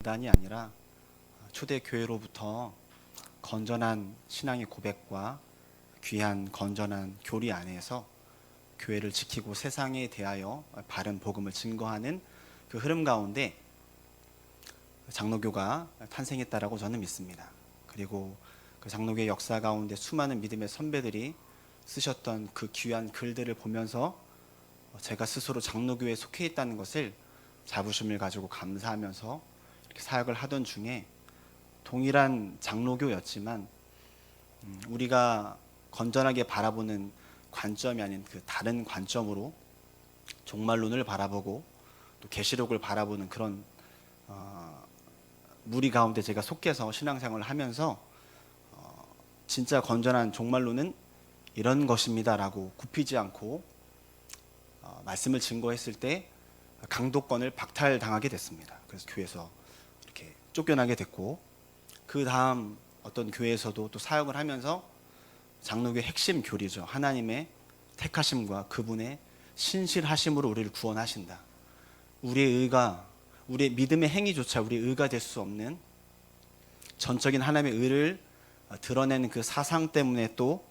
단이 아니라 초대교회로부터 건전한 신앙의 고백과 귀한 건전한 교리 안에서 교회를 지키고 세상에 대하여 바른 복음을 증거하는 그 흐름 가운데 장로교가 탄생했다라고 저는 믿습니다. 그리고 그 장로교의 역사 가운데 수많은 믿음의 선배들이 쓰셨던 그 귀한 글들을 보면서 제가 스스로 장로교에 속해 있다는 것을 자부심을 가지고 감사하면서 이렇게 사역을 하던 중에 동일한 장로교였지만 우리가 건전하게 바라보는 관점이 아닌 그 다른 관점으로 종말론을 바라보고 또 계시록을 바라보는 그런 무리 가운데 제가 속해서 신앙생활을 하면서 진짜 건전한 종말론은 이런 것입니다라고 굽히지 않고 말씀을 증거했을 때 강도권을 박탈당하게 됐습니다. 그래서 교회에서 이렇게 쫓겨나게 됐고, 그 다음 어떤 교회에서도 또 사역을 하면서 장로교의 핵심 교리죠. 하나님의 택하심과 그분의 신실하심으로 우리를 구원하신다. 우리의 의가, 우리의 믿음의 행위조차 우리의 의가 될 수 없는 전적인 하나님의 의를 드러내는 그 사상 때문에 또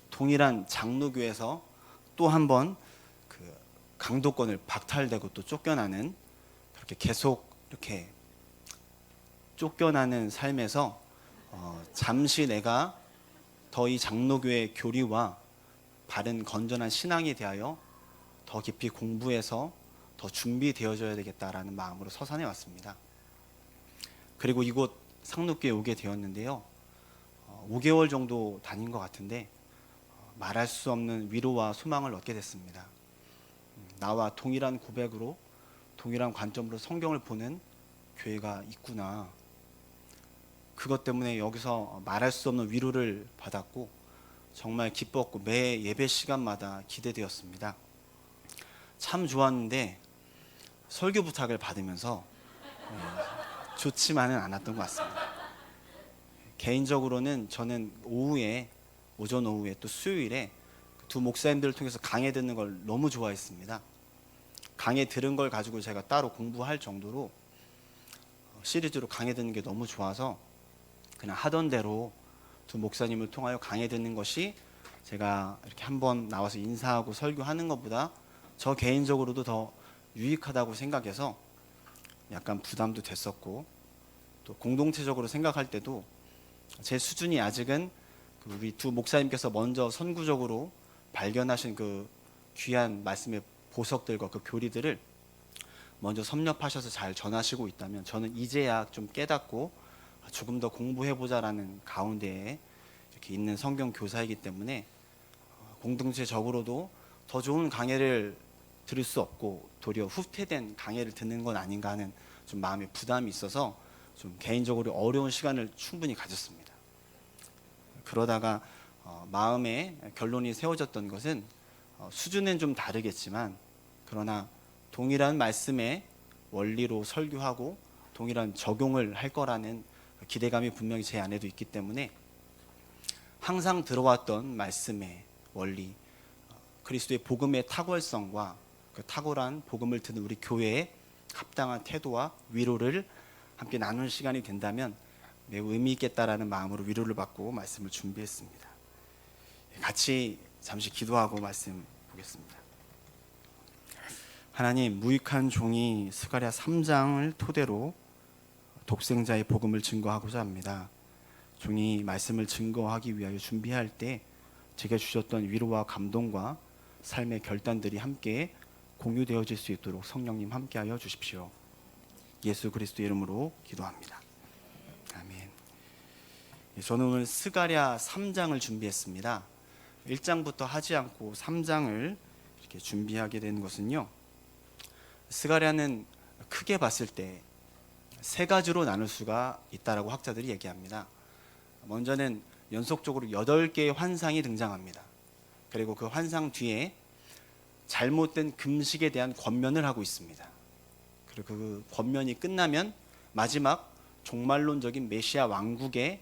동일한 장로교에서 또 한 번 그 강도권을 박탈되고 또 쫓겨나는, 그렇게 계속 이렇게 쫓겨나는 삶에서 잠시 내가 더 이 장로교의 교리와 바른 건전한 신앙에 대하여 더 깊이 공부해서 더 준비되어져야 되겠다라는 마음으로 서산해 왔습니다. 그리고 이곳 상록교에 오게 되었는데요. 5개월 정도 다닌 것 같은데 말할 수 없는 위로와 소망을 얻게 됐습니다. 나와 동일한 고백으로 동일한 관점으로 성경을 보는 교회가 있구나. 그것 때문에 여기서 말할 수 없는 위로를 받았고 정말 기뻤고 매 예배 시간마다 기대되었습니다. 참 좋았는데 설교 부탁을 받으면서 좋지만은 않았던 것 같습니다. 개인적으로는 저는 오전 오후에 또 수요일에 두 목사님들을 통해서 강해 듣는 걸 너무 좋아했습니다. 강해 들은 걸 가지고 제가 따로 공부할 정도로 시리즈로 강해 듣는 게 너무 좋아서 그냥 하던 대로 두 목사님을 통하여 강해 듣는 것이 제가 이렇게 한번 나와서 인사하고 설교하는 것보다 저 개인적으로도 더 유익하다고 생각해서 약간 부담도 됐었고, 또 공동체적으로 생각할 때도 제 수준이 아직은 우리 두 목사님께서 먼저 선구적으로 발견하신 그 귀한 말씀의 보석들과 그 교리들을 먼저 섭렵하셔서 잘 전하시고 있다면 저는 이제야 좀 깨닫고 조금 더 공부해보자라는 가운데에 이렇게 있는 성경 교사이기 때문에 공동체적으로도 더 좋은 강해를 들을 수 없고 도리어 후퇴된 강해를 듣는 건 아닌가 하는 좀 마음의 부담이 있어서 좀 개인적으로 어려운 시간을 충분히 가졌습니다. 그러다가 마음에 결론이 세워졌던 것은 수준은 좀 다르겠지만 그러나 동일한 말씀의 원리로 설교하고 동일한 적용을 할 거라는 기대감이 분명히 제 안에도 있기 때문에 항상 들어왔던 말씀의 원리, 그리스도의 복음의 탁월성과 그 탁월한 복음을 듣는 우리 교회의 합당한 태도와 위로를 함께 나누는 시간이 된다면 매우 의미 있겠다라는 마음으로 위로를 받고 말씀을 준비했습니다. 같이 잠시 기도하고 말씀 보겠습니다. 하나님, 무익한 종이 스가랴 3장을 토대로 독생자의 복음을 증거하고자 합니다. 종이 말씀을 증거하기 위하여 준비할 때 제게 주셨던 위로와 감동과 삶의 결단들이 함께 공유되어질 수 있도록 성령님 함께하여 주십시오. 예수 그리스도 이름으로 기도합니다. 아멘. 저는 오늘 스가랴 3장을 준비했습니다. 1장부터 하지 않고 3장을 이렇게 준비하게 된 것은요, 스가랴는 크게 봤을 때 세 가지로 나눌 수가 있다라고 학자들이 얘기합니다. 먼저는 연속적으로 8개의 환상이 등장합니다. 그리고 그 환상 뒤에 잘못된 금식에 대한 권면을 하고 있습니다. 그리고 그 권면이 끝나면 마지막 종말론적인 메시아 왕국의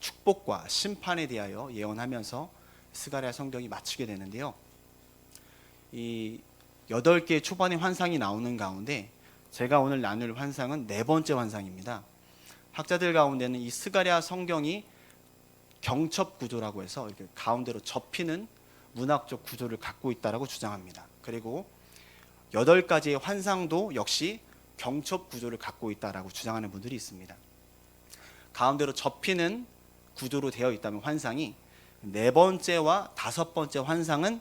축복과 심판에 대하여 예언하면서 스가랴 성경이 마치게 되는데요. 이 8개의 초반의 환상이 나오는 가운데 제가 오늘 나눌 환상은 네 번째 환상입니다. 학자들 가운데는 이 스가랴 성경이 경첩 구조라고 해서 이렇게 가운데로 접히는 문학적 구조를 갖고 있다라고 주장합니다. 그리고 8가지의 환상도 역시 경첩 구조를 갖고 있다라고 주장하는 분들이 있습니다. 가운데로 접히는 구조로 되어 있다면 환상이 네 번째와 다섯 번째 환상은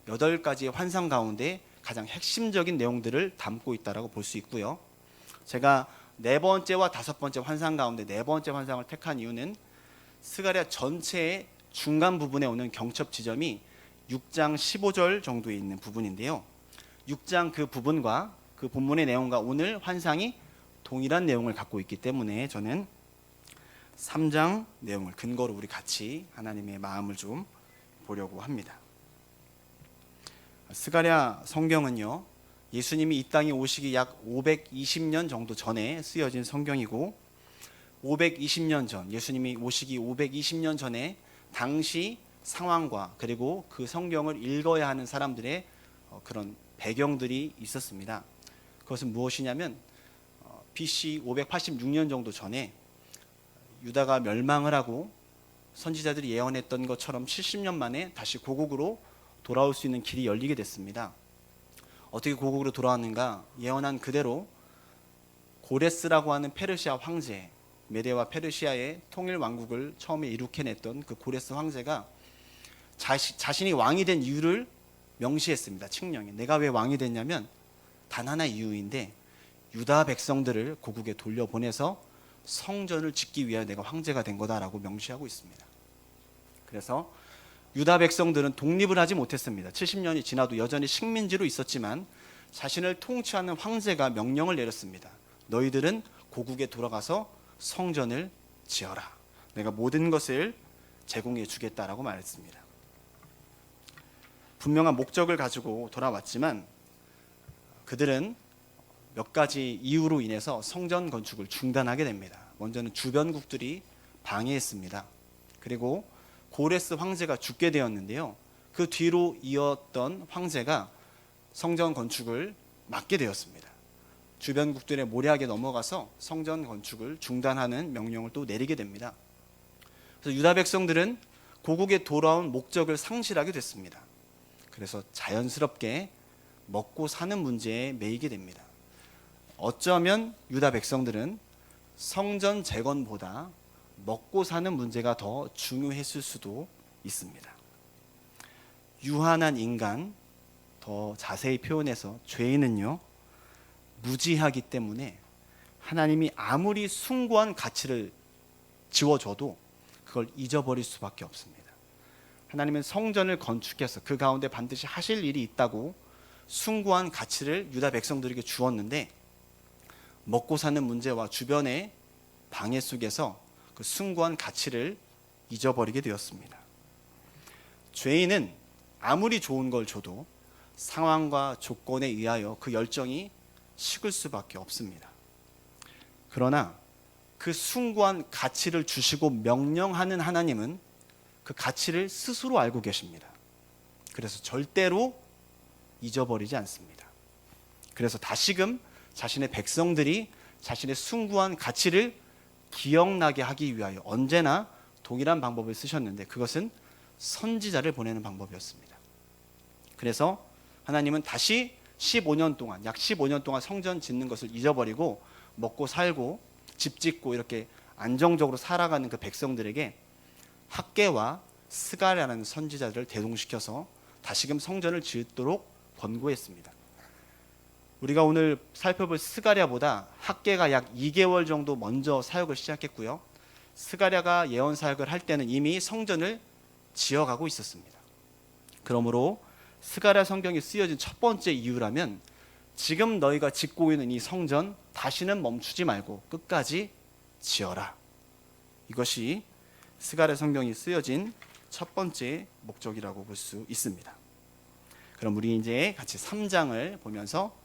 8가지의 환상 가운데 가장 핵심적인 내용들을 담고 있다라고 볼 수 있고요. 제가 네 번째와 다섯 번째 환상 가운데 네 번째 환상을 택한 이유는 스가랴 전체의 중간 부분에 오는 경첩 지점이 6장 15절 정도에 있는 부분인데요. 6장 그 부분과 그 본문의 내용과 오늘 환상이 동일한 내용을 갖고 있기 때문에 저는 3장 내용을 근거로 우리 같이 하나님의 마음을 좀 보려고 합니다. 스가랴 성경은요, 예수님이 이 땅에 오시기 약 520년 정도 전에 쓰여진 성경이고 520년 전, 예수님이 오시기 520년 전에 당시 상황과 그리고 그 성경을 읽어야 하는 사람들의 그런 배경들이 있었습니다. 그것은 무엇이냐면 BC 586년 정도 전에 유다가 멸망을 하고 선지자들이 예언했던 것처럼 70년 만에 다시 고국으로 돌아올 수 있는 길이 열리게 됐습니다. 어떻게 고국으로 돌아왔는가? 예언한 그대로 고레스라고 하는 페르시아 황제, 메데와 페르시아의 통일 왕국을 처음에 이룩해냈던 그 고레스 황제가 자신이 왕이 된 이유를 명시했습니다. 칙령에. 내가 왜 왕이 됐냐면 단 하나 이유인데 유다 백성들을 고국에 돌려보내서 성전을 짓기 위하여 내가 황제가 된 거다라고 명시하고 있습니다. 그래서 유다 백성들은 독립을 하지 못했습니다. 70년이 지나도 여전히 식민지로 있었지만 자신을 통치하는 황제가 명령을 내렸습니다. 너희들은 고국에 돌아가서 성전을 지어라. 내가 모든 것을 제공해 주겠다라고 말했습니다. 분명한 목적을 가지고 돌아왔지만 그들은 몇 가지 이유로 인해서 성전 건축을 중단하게 됩니다. 먼저는 주변국들이 방해했습니다. 그리고 고레스 황제가 죽게 되었는데요. 그 뒤로 이었던 황제가 성전 건축을 막게 되었습니다. 주변국들의 모략에 넘어가서 성전 건축을 중단하는 명령을 또 내리게 됩니다. 그래서 유다 백성들은 고국에 돌아온 목적을 상실하게 됐습니다. 그래서 자연스럽게 먹고 사는 문제에 매이게 됩니다. 어쩌면 유다 백성들은 성전 재건보다 먹고 사는 문제가 더 중요했을 수도 있습니다. 유한한 인간, 더 자세히 표현해서 죄인은요, 무지하기 때문에 하나님이 아무리 숭고한 가치를 지워줘도 그걸 잊어버릴 수밖에 없습니다. 하나님은 성전을 건축해서 그 가운데 반드시 하실 일이 있다고 숭고한 가치를 유다 백성들에게 주었는데 먹고 사는 문제와 주변의 방해 속에서 그 숭고한 가치를 잊어버리게 되었습니다. 죄인은 아무리 좋은 걸 줘도 상황과 조건에 의하여 그 열정이 식을 수밖에 없습니다. 그러나 그 숭고한 가치를 주시고 명령하는 하나님은 그 가치를 스스로 알고 계십니다. 그래서 절대로 잊어버리지 않습니다. 그래서 다시금 자신의 백성들이 자신의 숭고한 가치를 기억나게 하기 위하여 언제나 동일한 방법을 쓰셨는데 그것은 선지자를 보내는 방법이었습니다. 그래서 하나님은 다시 15년 동안, 약 15년 동안 성전 짓는 것을 잊어버리고 먹고 살고 집 짓고 이렇게 안정적으로 살아가는 그 백성들에게 학개와 스가랴라는 선지자들을 대동시켜서 다시금 성전을 짓도록 권고했습니다. 우리가 오늘 살펴볼 스가랴보다 학개가 약 2개월 정도 먼저 사역을 시작했고요. 스가랴가 예언 사역을 할 때는 이미 성전을 지어가고 있었습니다. 그러므로 스가랴 성경이 쓰여진 첫 번째 이유라면 지금 너희가 짓고 있는 이 성전 다시는 멈추지 말고 끝까지 지어라. 이것이 스가랴 성경이 쓰여진 첫 번째 목적이라고 볼 수 있습니다. 그럼 우리 이제 같이 3장을 보면서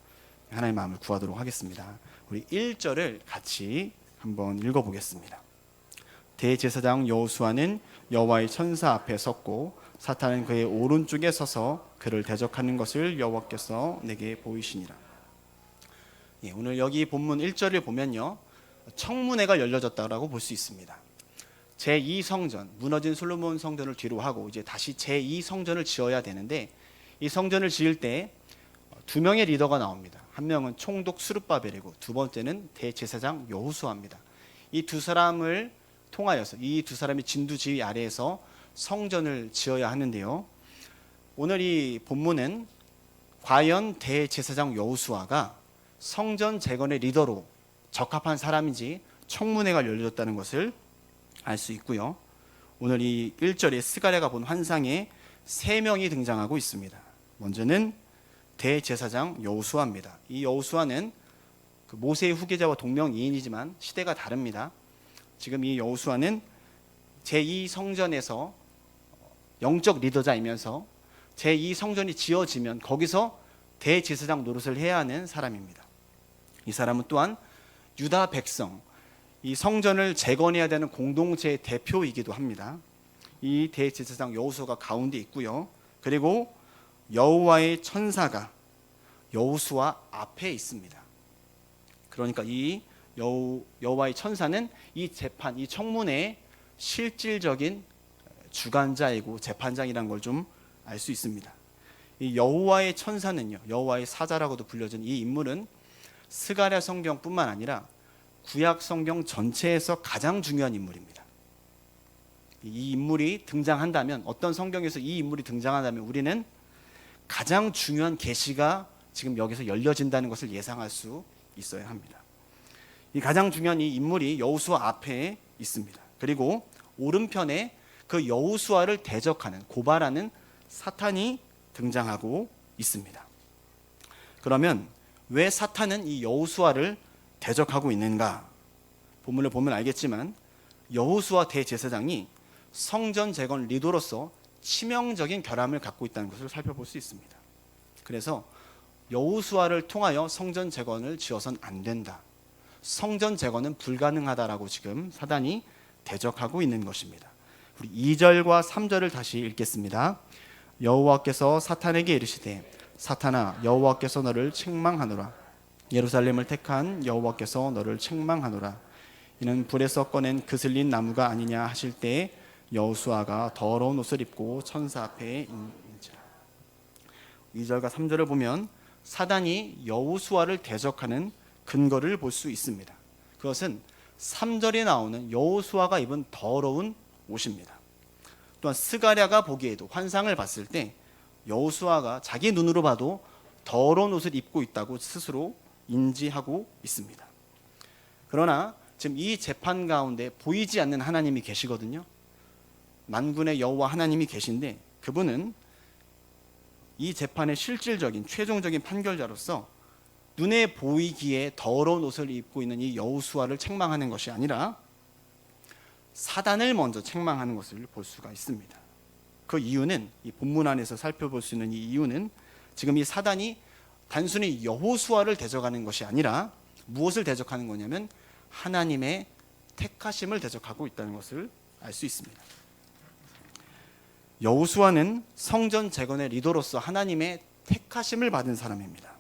하나님의 마음을 구하도록 하겠습니다. 우리 1절을 같이 한번 읽어보겠습니다. 대제사장 여호수아는 여호와의 천사 앞에 섰고 사탄은 그의 오른쪽에 서서 그를 대적하는 것을 여호와께서 내게 보이시니라. 오늘 여기 본문 1절을 보면요, 청문회가 열려졌다고 볼 수 있습니다. 제2성전, 무너진 솔로몬 성전을 뒤로 하고 이제 다시 제2성전을 지어야 되는데, 이 성전을 지을 때 두 명의 리더가 나옵니다. 한 명은 총독 스룹바벨이고 두 번째는 대제사장 여호수아입니다. 이 두 사람을 통하여서, 이 두 사람이 진두지휘 아래에서 성전을 지어야 하는데요, 오늘 이 본문은 과연 대제사장 여호수아가 성전 재건의 리더로 적합한 사람인지 청문회가 열려졌다는 것을 알 수 있고요. 오늘 이 1절에 스가랴가 본 환상에 세 명이 등장하고 있습니다. 먼저는 대제사장 여호수아입니다. 이 여호수아는 그 모세의 후계자와 동명이인이지만 시대가 다릅니다. 지금 이 여호수아는 제2성전에서 영적 리더자이면서 제2성전이 지어지면 거기서 대제사장 노릇을 해야 하는 사람입니다. 이 사람은 또한 유다 백성, 이 성전을 재건해야 되는 공동체의 대표이기도 합니다. 이 대제사장 여호수아가 가운데 있고요. 그리고 여호와의 천사가 여호수아 앞에 있습니다. 그러니까 이 여호와의 천사는 이 재판, 이 청문회의 실질적인 주관자이고 재판장이라는 걸 좀 알 수 있습니다. 이 여호와의 천사는요, 여호와의 사자라고도 불려진 이 인물은 스가랴 성경뿐만 아니라 구약 성경 전체에서 가장 중요한 인물입니다. 이 인물이 등장한다면, 어떤 성경에서 이 인물이 등장한다면 우리는 가장 중요한 계시가 지금 여기서 열려진다는 것을 예상할 수 있어야 합니다. 이 가장 중요한 이 인물이 여호수아 앞에 있습니다. 그리고 오른편에 그 여호수아를 대적하는, 고발하는 사탄이 등장하고 있습니다. 그러면 왜 사탄은 이 여호수아를 대적하고 있는가? 본문을 보면 알겠지만 여호수아 대제사장이 성전 재건 리더로서 치명적인 결함을 갖고 있다는 것을 살펴볼 수 있습니다. 그래서 여호수아를 통하여 성전 재건을 지어선 안 된다, 성전 재건은 불가능하다라고 지금 사단이 대적하고 있는 것입니다. 우리 2절과 3절을 다시 읽겠습니다. 여호와께서 사탄에게 이르시되 사탄아, 여호와께서 너를 책망하노라. 예루살렘을 택한 여호와께서 너를 책망하노라. 이는 불에서 꺼낸 그슬린 나무가 아니냐 하실 때 여호수아가 더러운 옷을 입고 천사 앞에 인지라. 2절과 3절을 보면 사단이 여호수아를 대적하는 근거를 볼 수 있습니다. 그것은 3절에 나오는 여호수아가 입은 더러운 옷입니다. 또한 스가랴가 보기에도, 환상을 봤을 때 여호수아가 자기 눈으로 봐도 더러운 옷을 입고 있다고 스스로 인지하고 있습니다. 그러나 지금 이 재판 가운데 보이지 않는 하나님이 계시거든요. 만군의 여호와 하나님이 계신데, 그분은 이 재판의 실질적인 최종적인 판결자로서 눈에 보이기에 더러운 옷을 입고 있는 이 여호수아를 책망하는 것이 아니라 사단을 먼저 책망하는 것을 볼 수가 있습니다. 그 이유는, 이 본문 안에서 살펴볼 수 있는 이 이유는 지금 이 사단이 단순히 여호수아를 대적하는 것이 아니라 무엇을 대적하는 거냐면 하나님의 택하심을 대적하고 있다는 것을 알 수 있습니다. 여호수아는 성전 재건의 리더로서 하나님의 택하심을 받은 사람입니다.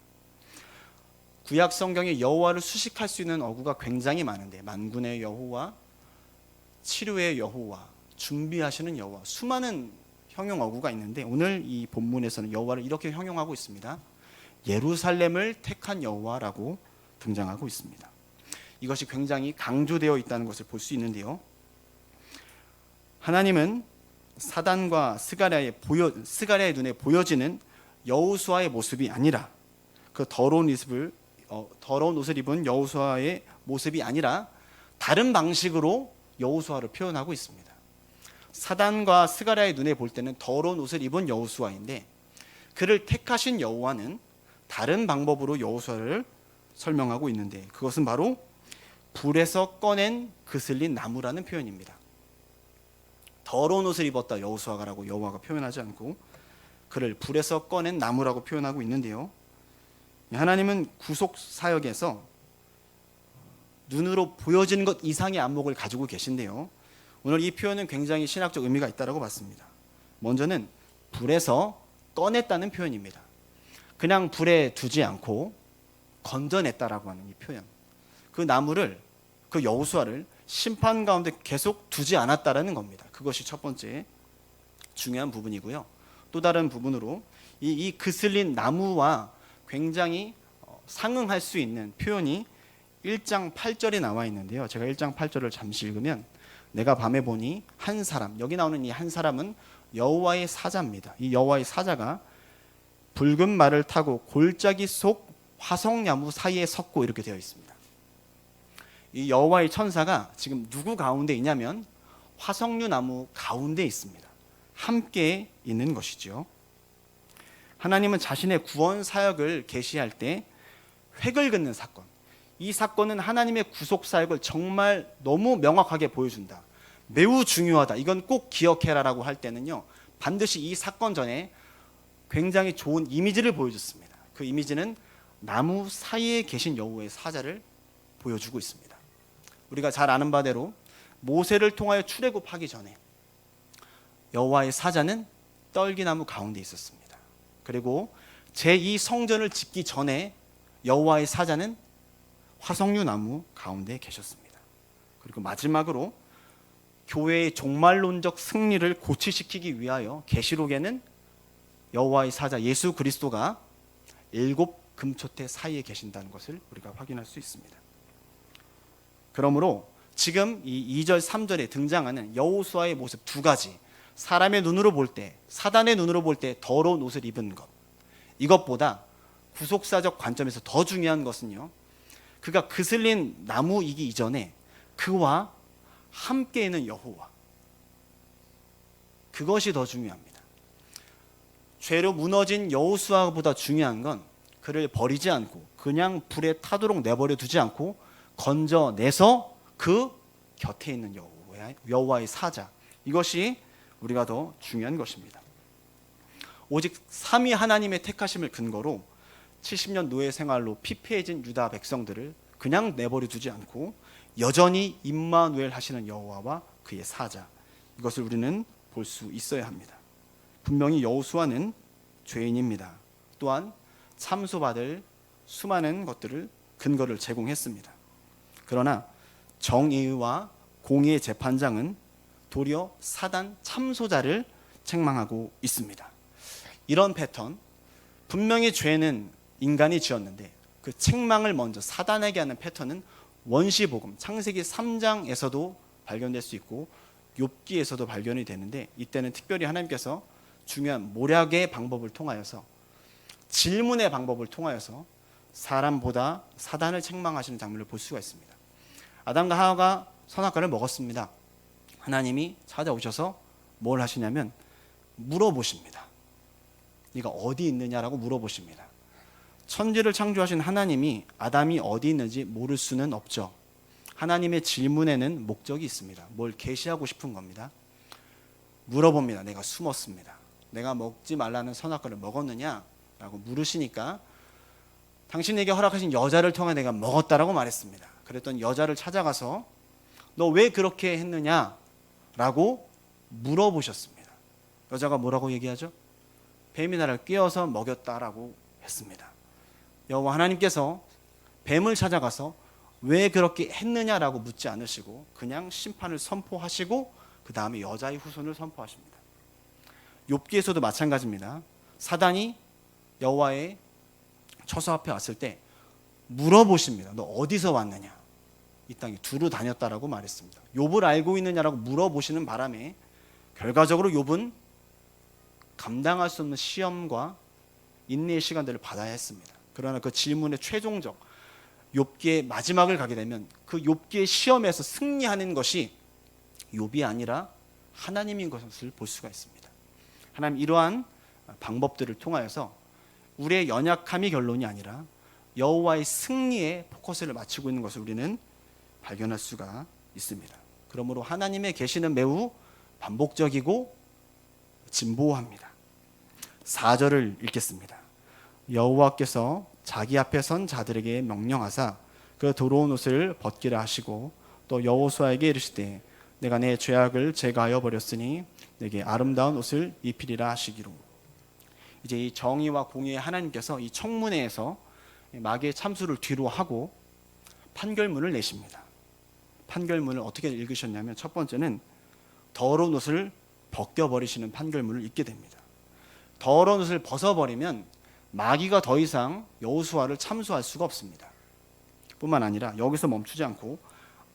구약 성경에 여호와를 수식할 수 있는 어구가 굉장히 많은데, 만군의 여호와, 치료의 여호와, 준비하시는 여호와, 수많은 형용 어구가 있는데 오늘 이 본문에서는 여호와를 이렇게 형용하고 있습니다. 예루살렘을 택한 여호와라고 등장하고 있습니다. 이것이 굉장히 강조되어 있다는 것을 볼 수 있는데요, 하나님은 사단과 스가랴의 눈에 보여지는 여호수아의 모습이 아니라, 그 더러운 옷을 입은 여호수아의 모습이 아니라 다른 방식으로 여호수아를 표현하고 있습니다. 사단과 스가랴의 눈에 볼 때는 더러운 옷을 입은 여호수아인데, 그를 택하신 여호와는 다른 방법으로 여호수아를 설명하고 있는데, 그것은 바로 불에서 꺼낸 그슬린 나무라는 표현입니다. 더러운 옷을 입었다 여호수아가라고 여호와가 표현하지 않고 그를 불에서 꺼낸 나무라고 표현하고 있는데요, 하나님은 구속 사역에서 눈으로 보여지는 것 이상의 안목을 가지고 계신데요, 오늘 이 표현은 굉장히 신학적 의미가 있다고 봤습니다. 먼저는 불에서 꺼냈다는 표현입니다. 그냥 불에 두지 않고 건져냈다라고 하는 이 표현. 그 나무를, 그 여호수아를 심판 가운데 계속 두지 않았다라는 겁니다. 그것이 첫 번째 중요한 부분이고요. 또 다른 부분으로 이 그슬린 나무와 굉장히 상응할 수 있는 표현이 1장 8절에 나와 있는데요. 제가 1장 8절을 잠시 읽으면, 내가 밤에 보니 한 사람, 여기 나오는 이 한 사람은 여호와의 사자입니다. 이 여호와의 사자가 붉은 말을 타고 골짜기 속 화석나무 사이에 섰고, 이렇게 되어 있습니다. 이 여호와의 천사가 지금 누구 가운데 있냐면 화석류 나무 가운데 있습니다. 함께 있는 것이죠. 하나님은 자신의 구원 사역을 계시할 때 획을 긋는 사건, 이 사건은 하나님의 구속 사역을 정말 너무 명확하게 보여준다, 매우 중요하다, 이건 꼭 기억해라라고 할 때는요, 반드시 이 사건 전에 굉장히 좋은 이미지를 보여줬습니다. 그 이미지는 나무 사이에 계신 여호와의 사자를 보여주고 있습니다. 우리가 잘 아는 바대로 모세를 통하여 출애굽하기 전에 여호와의 사자는 떨기나무 가운데 있었습니다. 그리고 제2 성전을 짓기 전에 여호와의 사자는 화석류 나무 가운데 계셨습니다. 그리고 마지막으로 교회의 종말론적 승리를 고취시키기 위하여 계시록에는 여호와의 사자 예수 그리스도가 7 금초대 사이에 계신다는 것을 우리가 확인할 수 있습니다. 그러므로 지금 이 2절 3절에 등장하는 여호수아의 모습 두 가지, 사람의 눈으로 볼 때, 사단의 눈으로 볼 때 더러운 옷을 입은 것, 이것보다 구속사적 관점에서 더 중요한 것은요, 그가 그슬린 나무이기 이전에 그와 함께 있는 여호와, 그것이 더 중요합니다. 죄로 무너진 여호수아보다 중요한 건 그를 버리지 않고 그냥 불에 타도록 내버려 두지 않고 건져내서 그 곁에 있는 여호와의 사자, 이것이 우리가 더 중요한 것입니다. 오직 삼위 하나님의 택하심을 근거로 70년 노예 생활로 피폐해진 유다 백성들을 그냥 내버려 두지 않고 여전히 임마누엘 하시는 여호와와 그의 사자, 이것을 우리는 볼 수 있어야 합니다. 분명히 여호수아는 죄인입니다. 또한 참소받을 수많은 것들을 근거를 제공했습니다. 그러나 정의와 공의의 재판장은 도리어 사단 참소자를 책망하고 있습니다. 이런 패턴, 분명히 죄는 인간이 지었는데 그 책망을 먼저 사단에게 하는 패턴은 원시복음 창세기 3장에서도 발견될 수 있고 욥기에서도 발견이 되는데, 이때는 특별히 하나님께서 중요한 모략의 방법을 통하여서, 질문의 방법을 통하여서 사람보다 사단을 책망하시는 장면을 볼 수가 있습니다. 아담과 하와가 선악과를 먹었습니다. 하나님이 찾아오셔서 뭘 하시냐면 물어보십니다. 네가 어디 있느냐라고 물어보십니다. 천지를 창조하신 하나님이 아담이 어디 있는지 모를 수는 없죠. 하나님의 질문에는 목적이 있습니다. 뭘 계시하고 싶은 겁니다. 물어봅니다. 내가 숨었습니다. 내가 먹지 말라는 선악과를 먹었느냐? 라고 물으시니까 당신에게 허락하신 여자를 통해 내가 먹었다라고 말했습니다. 그랬더니 여자를 찾아가서 너 왜 그렇게 했느냐? 라고 물어보셨습니다. 여자가 뭐라고 얘기하죠? 뱀이 나를 꿰어서 먹였다라고 했습니다. 여호와 하나님께서 뱀을 찾아가서 왜 그렇게 했느냐라고 묻지 않으시고 그냥 심판을 선포하시고 그 다음에 여자의 후손을 선포하십니다. 욥기에서도 마찬가지입니다. 사단이 여호와의 처소 앞에 왔을 때 물어보십니다. 너 어디서 왔느냐? 이 땅에 두루 다녔다라고 말했습니다. 욥을 알고 있느냐라고 물어보시는 바람에 결과적으로 욥은 감당할 수 없는 시험과 인내의 시간들을 받아야 했습니다. 그러나 그 질문의 최종적 욥기의 마지막을 가게 되면 그 욥기의 시험에서 승리하는 것이 욥이 아니라 하나님인 것을 볼 수가 있습니다. 하나님 이러한 방법들을 통하여서 우리의 연약함이 결론이 아니라 여호와의 승리에 포커스를 맞추고 있는 것을 우리는 발견할 수가 있습니다. 그러므로 하나님의 계시는 매우 반복적이고 진보합니다. 4절을 읽겠습니다. 여호와께서 자기 앞에 선 자들에게 명령하사 그 더러운 옷을 벗기라 하시고 또 여호수아에게 이르시되 내가 내 죄악을 제거하여 버렸으니 내게 아름다운 옷을 입히리라 하시기로. 이제 이 정의와 공의의 하나님께서 이 청문회에서 마귀의 참수를 뒤로 하고 판결문을 내십니다. 판결문을 어떻게 읽으셨냐면 첫 번째는 더러운 옷을 벗겨버리시는 판결문을 읽게 됩니다. 더러운 옷을 벗어버리면 마귀가 더 이상 여호수아를 참수할 수가 없습니다. 뿐만 아니라 여기서 멈추지 않고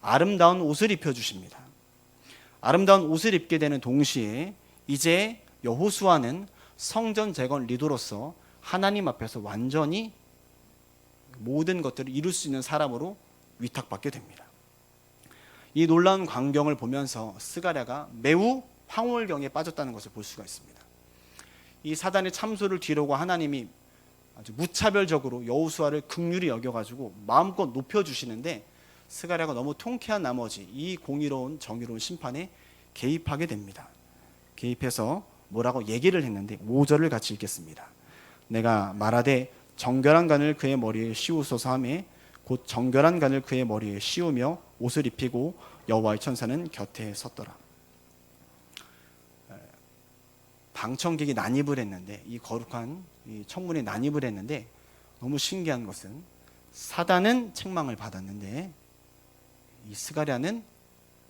아름다운 옷을 입혀주십니다. 아름다운 옷을 입게 되는 동시에 이제 여호수아는 성전 재건 리더로서 하나님 앞에서 완전히 모든 것들을 이룰 수 있는 사람으로 위탁받게 됩니다. 이 놀라운 광경을 보면서 스가랴가 매우 황홀경에 빠졌다는 것을 볼 수가 있습니다. 이 사단의 참소를 뒤로고 하나님이 아주 무차별적으로 여호수아를 긍휼히 여겨가지고 마음껏 높여주시는데 스가랴가 너무 통쾌한 나머지 이 공의로운 정의로운 심판에 개입하게 됩니다. 개입해서 뭐라고 얘기를 했는데 5절을 같이 읽겠습니다. 내가 말하되 정결한 간을 그의 머리에 씌우소서 하매 곧 정결한 간을 그의 머리에 씌우며 옷을 입히고 여호와의 천사는 곁에 섰더라. 방청객이 난입을 했는데 이 거룩한 이 청문에 난입을 했는데 너무 신기한 것은 사단은 책망을 받았는데 이 스가랴는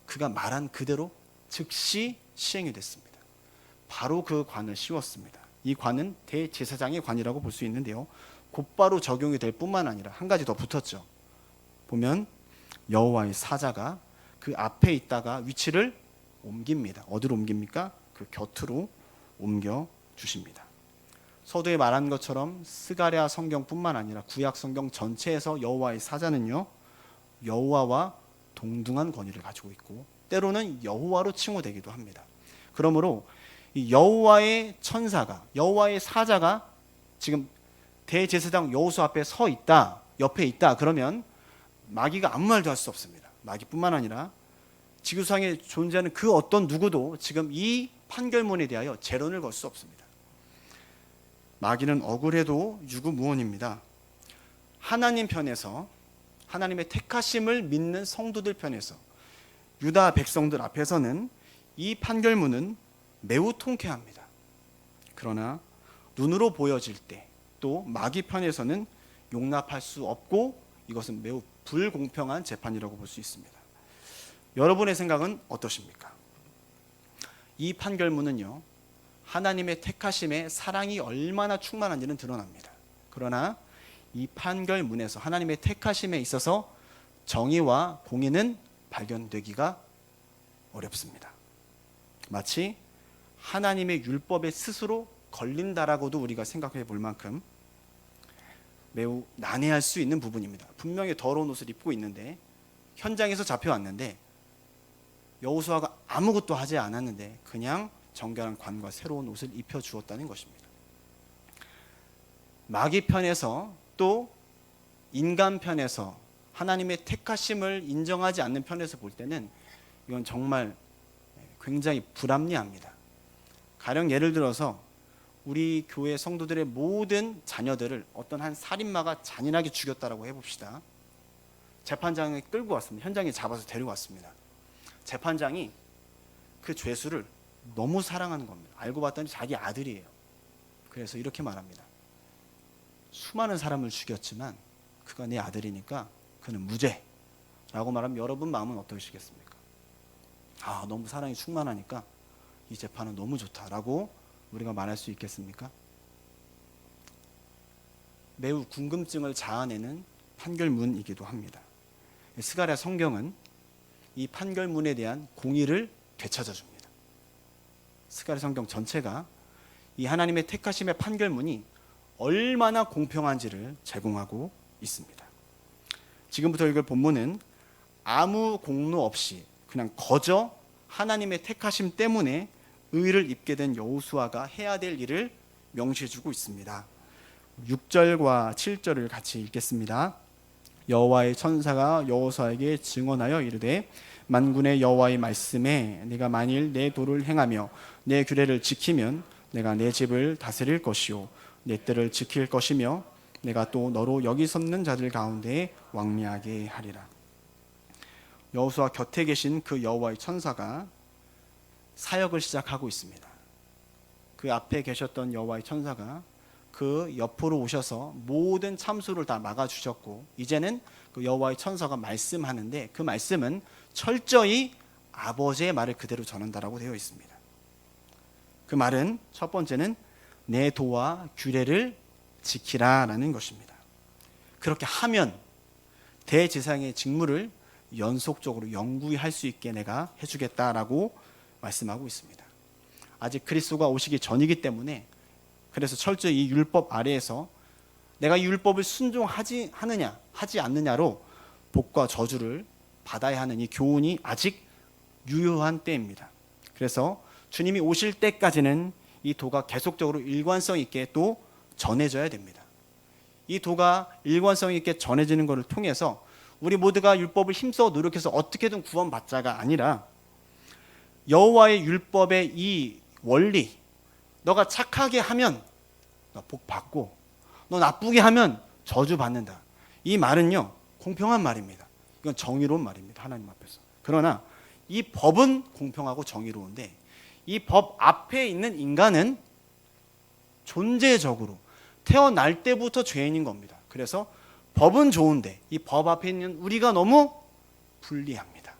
그가 말한 그대로 즉시 시행이 됐습니다. 바로 그 관을 씌웠습니다. 이 관은 대제사장의 관이라고 볼 수 있는데요. 곧바로 적용이 될 뿐만 아니라 한 가지 더 붙었죠. 보면 여호와의 사자가 그 앞에 있다가 위치를 옮깁니다. 어디로 옮깁니까? 그 곁으로 옮겨 주십니다. 서두에 말한 것처럼 스가랴 성경뿐만 아니라 구약 성경 전체에서 여호와의 사자는요, 여호와와 동등한 권위를 가지고 있고 때로는 여호와로 칭호되기도 합니다. 그러므로 이 여호와의 천사가, 여호와의 사자가 지금 대제사장 여호수아 앞에 서 있다, 옆에 있다 그러면 마귀가 아무 말도 할 수 없습니다. 마귀뿐만 아니라 지구상에 존재하는 그 어떤 누구도 지금 이 판결문에 대하여 재론을 걸 수 없습니다. 마귀는 억울해도 유구무원입니다. 하나님 편에서, 하나님의 택하심을 믿는 성도들 편에서, 유다 백성들 앞에서는 이 판결문은 매우 통쾌합니다. 그러나 눈으로 보여질 때 또 마귀 편에서는 용납할 수 없고 이것은 매우 불공평한 재판이라고 볼 수 있습니다. 여러분의 생각은 어떠십니까? 이 판결문은요, 하나님의 택하심의 사랑이 얼마나 충만한지는 드러납니다. 그러나 이 판결문에서 하나님의 택하심에 있어서 정의와 공의는 발견되기가 어렵습니다. 마치 하나님의 율법에 스스로 걸린다라고도 우리가 생각해 볼 만큼 매우 난해할 수 있는 부분입니다. 분명히 더러운 옷을 입고 있는데 현장에서 잡혀왔는데 여호수아가 아무것도 하지 않았는데 그냥 정결한 관과 새로운 옷을 입혀주었다는 것입니다. 마귀 편에서 또 인간 편에서 하나님의 택하심을 인정하지 않는 편에서 볼 때는 이건 정말 굉장히 불합리합니다. 가령 예를 들어서 우리 교회 성도들의 모든 자녀들을 어떤 한 살인마가 잔인하게 죽였다라고 해봅시다. 재판장에 끌고 왔습니다. 현장에 잡아서 데려왔습니다. 재판장이 그 죄수를 너무 사랑하는 겁니다. 알고 봤더니 자기 아들이에요. 그래서 이렇게 말합니다. 수많은 사람을 죽였지만 그가 내 아들이니까 그는 무죄라고 말하면 여러분 마음은 어떠시겠습니까? 아, 너무 사랑이 충만하니까 이 재판은 너무 좋다라고 우리가 말할 수 있겠습니까? 매우 궁금증을 자아내는 판결문이기도 합니다. 스가랴 성경은 이 판결문에 대한 공의를 되찾아 줍니다. 스가랴 성경 전체가 이 하나님의 택하심의 판결문이 얼마나 공평한지를 제공하고 있습니다. 지금부터 읽을 본문은 아무 공로 없이 그냥 거저 하나님의 택하심 때문에 의를 입게 된 여호수아가 해야 될 일을 명시해 주고 있습니다. 6절과 7절을 같이 읽겠습니다. 여호와의 천사가 여호수아에게 증언하여 이르되 만군의 여호와의 말씀에 네가 만일 내 도를 행하며 내 규례를 지키면 내가 내 집을 다스릴 것이요 내 뜰을 지킬 것이며 내가 또 너로 여기 섰는 자들 가운데 왕래하게 하리라. 여호수아 곁에 계신 그 여호와의 천사가 사역을 시작하고 있습니다. 그 앞에 계셨던 여호와의 천사가 그 옆으로 오셔서 모든 참수를 다 막아주셨고, 이제는 그 여호와의 천사가 말씀하는데 그 말씀은 철저히 아버지의 말을 그대로 전한다라고 되어 있습니다. 그 말은 첫 번째는 내 도와 규례를 지키라라는 것입니다. 그렇게 하면 대제사장의 직무를 연속적으로 영구히 할 수 있게 내가 해주겠다라고 말씀하고 있습니다. 아직 그리스도가 오시기 전이기 때문에, 그래서 철저히 이 율법 아래에서 내가 이 율법을 순종하지 하느냐 하지 않느냐로 복과 저주를 받아야 하는 이 교훈이 아직 유효한 때입니다. 그래서 주님이 오실 때까지는 이 도가 계속적으로 일관성 있게 또 전해져야 됩니다. 이 도가 일관성 있게 전해지는 것을 통해서 우리 모두가 율법을 힘써 노력해서 어떻게든 구원받자가 아니라, 여호와의 율법의 이 원리, 너가 착하게 하면 너 복 받고 너 나쁘게 하면 저주 받는다. 이 말은요, 공평한 말입니다. 이건 정의로운 말입니다, 하나님 앞에서. 그러나 이 법은 공평하고 정의로운데 이 법 앞에 있는 인간은 존재적으로 태어날 때부터 죄인인 겁니다. 그래서 법은 좋은데 이 법 앞에 있는 우리가 너무 불리합니다.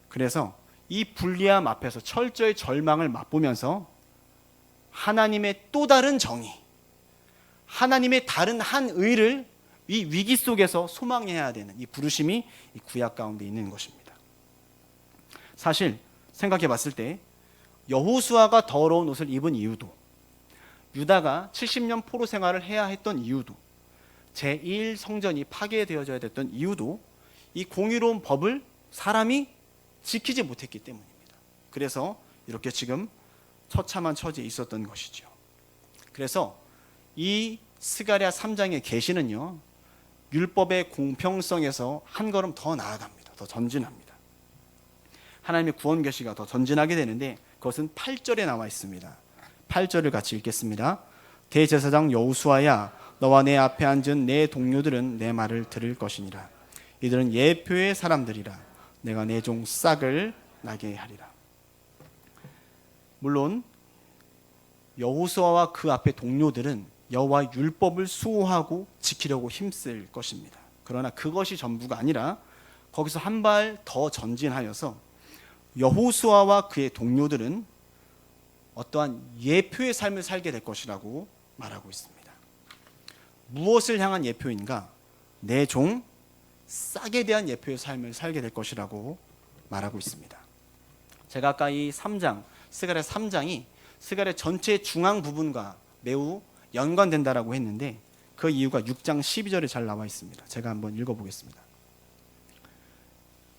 그래서 이 불리함 앞에서 철저히 절망을 맛보면서 하나님의 또 다른 정의, 하나님의 다른 한 의를 이 위기 속에서 소망해야 되는 이 부르심이 이 구약 가운데 있는 것입니다. 사실 생각해 봤을 때 여호수아가 더러운 옷을 입은 이유도, 유다가 70년 포로 생활을 해야 했던 이유도, 제1 성전이 파괴되어져야 됐던 이유도 이 공의로운 법을 사람이 지키지 못했기 때문입니다. 그래서 이렇게 지금 처참한 처지에 있었던 것이죠. 그래서 이 스가랴 3장의 계시는요, 율법의 공평성에서 한 걸음 더 나아갑니다. 더 전진합니다. 하나님의 구원 계시가 더 전진하게 되는데 그것은 8절에 나와 있습니다. 8절을 같이 읽겠습니다. 대제사장 여호수아야, 너와 내 앞에 앉은 내 동료들은 내 말을 들을 것이니라. 이들은 예표의 사람들이라. 내가 내 종 싹을 나게 하리라. 물론 여호수아와 그 앞에 동료들은 여호와의 율법을 수호하고 지키려고 힘쓸 것입니다. 그러나 그것이 전부가 아니라 거기서 한 발 더 전진하여서 여호수아와 그의 동료들은 어떠한 예표의 삶을 살게 될 것이라고 말하고 있습니다. 무엇을 향한 예표인가? 내 종 싹에 대한 예표의 삶을 살게 될 것이라고 말하고 있습니다. 제가 아까 이 3장, 스가랴 3장이 스가랴 전체 중앙 부분과 매우 연관된다라고 했는데 그 이유가 6장 12절에 잘 나와 있습니다. 제가 한번 읽어보겠습니다.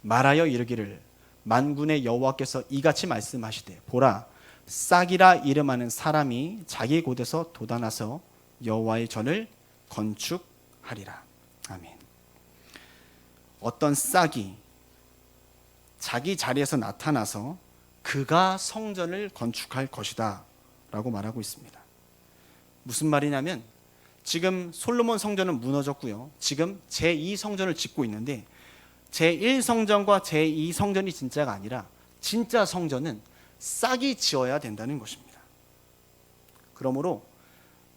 말하여 이르기를, 만군의 여호와께서 이같이 말씀하시되, 보라, 싹이라 이름하는 사람이 자기 곳에서 돋아나서 여호와의 전을 건축하리라. 아멘. 어떤 싹이 자기 자리에서 나타나서 그가 성전을 건축할 것이다 라고 말하고 있습니다. 무슨 말이냐면 지금 솔로몬 성전은 무너졌고요, 지금 제2성전을 짓고 있는데 제1성전과 제2성전이 진짜가 아니라 진짜 성전은 싹이 지어야 된다는 것입니다. 그러므로